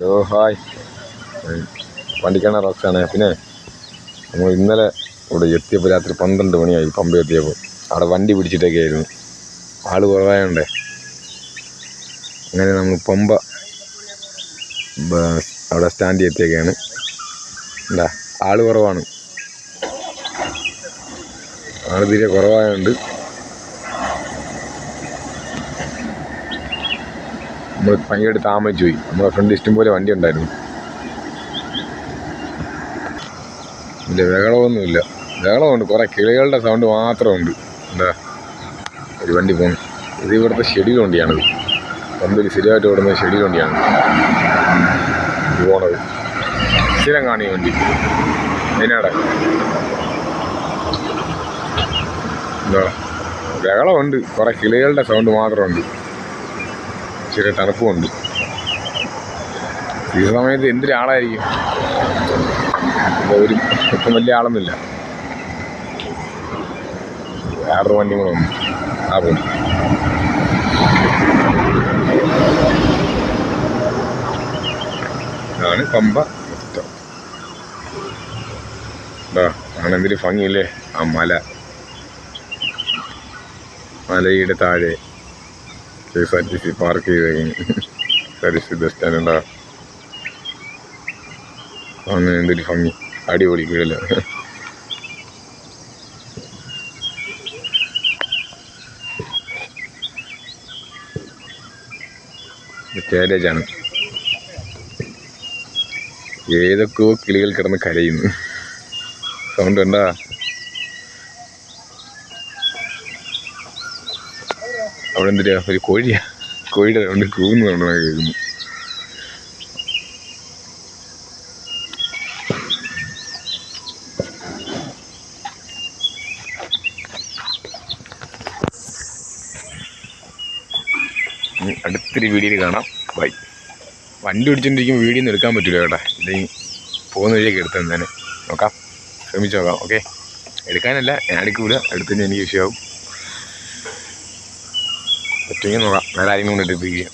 Hello hi, വണ്ടിക്കാണ് റോക്സാണ്. പിന്നെ നമ്മൾ ഇന്നലെ ഇവിടെ എത്തിയപ്പോൾ രാത്രി 12 മണിയായി. പമ്പ എത്തിയപ്പോൾ അവിടെ വണ്ടി പിടിച്ചിട്ടൊക്കെ ആയിരുന്നു, ആൾ കുറവായോണ്ടേ. അങ്ങനെ നമ്മൾ പമ്പ അവിടെ സ്റ്റാൻഡിൽ എത്തിയൊക്കെയാണ്. എന്താ ആൾ കുറവാണ്, ആൾ തീരെ കുറവായതുകൊണ്ട് നമ്മൾ ഭയങ്കരമായിട്ട് താമസിച്ചു പോയി. നമ്മുടെ ഫ്രണ്ട് ഇഷ്ടംപോലെ വണ്ടി ഉണ്ടായിരുന്നു. ഇതിൻ്റെ ബഹളമൊന്നുമില്ല, ബഹളമുണ്ട്, കുറേ കിളികളുടെ സൗണ്ട് മാത്രമുണ്ട്. എന്താ ഒരു വണ്ടി പോകുന്നു, ഇത് ഇവിടുത്തെ ഷെഡ്യൂൾ വണ്ടിയാണിത്. പമ്പിൽ സ്ഥിരമായിട്ട് ഓടുന്ന ഷെഡ്യൂൾ വണ്ടിയാണ് ഇത് പോണത്. സ്ഥിരം കാണുക വണ്ടി അതിനാടെ. എന്താ ബഹളമുണ്ട്, കുറേ കിളികളുടെ സൗണ്ട് മാത്രമുണ്ട്, ചെറിയ തണുപ്പുമുണ്ട്. ഈ സമയത്ത് എന്തൊരാളായിരിക്കും, ഒരു ഇപ്പം വലിയ ആളൊന്നുമില്ല. വേറൊരു വണ്ടി കൂടെ വന്നു, ആ പോയി. അതാണ് പമ്പ മൊത്തം. അങ്ങനെ എന്തൊരു ഭംഗിയില്ലേ ആ മലയുടെ താഴെ KSRTC പാർക്ക് ചെയ്ത് സർവീസ് ബസ് സ്റ്റാൻഡ് ഉണ്ടാ. അങ്ങനെ എന്തൊരു ഭംഗി, അടിപൊളി കീഴില്ല. കാരേജാണ്, ഏതൊക്കെയോ കിളികൾ കിടന്ന് കരയുന്നു. സൗണ്ട് ഉണ്ടാ. അവിടെ എന്തിനാ, ഒരു കോഴിയാ, കോഴിയുടെ കൊണ്ട് കൂന്ന് കേൾക്കുന്നു. അടുത്തൊരു വീഡിയോയിൽ കാണാം. ബൈ. വണ്ടി ഓടിച്ചോണ്ടിരിക്കുമ്പോൾ വീഡിയോ ഒന്നും എടുക്കാൻ പറ്റില്ല കേട്ടോ. ഇത് പോകുന്ന വഴിയൊക്കെ എടുത്ത് തന്നെ നോക്കാം, ശ്രമിച്ച് നോക്കാം. ഓക്കെ, എടുക്കാനല്ല, ഞാൻ എടുക്കൂല, എടുത്തന്നെ എനിക്ക് വിഷയമാവും. പറ്റുമെങ്കിൽ നോക്കാം, വേറെ ആരെങ്കിലും കൊണ്ട് എടുപ്പിക്കുക.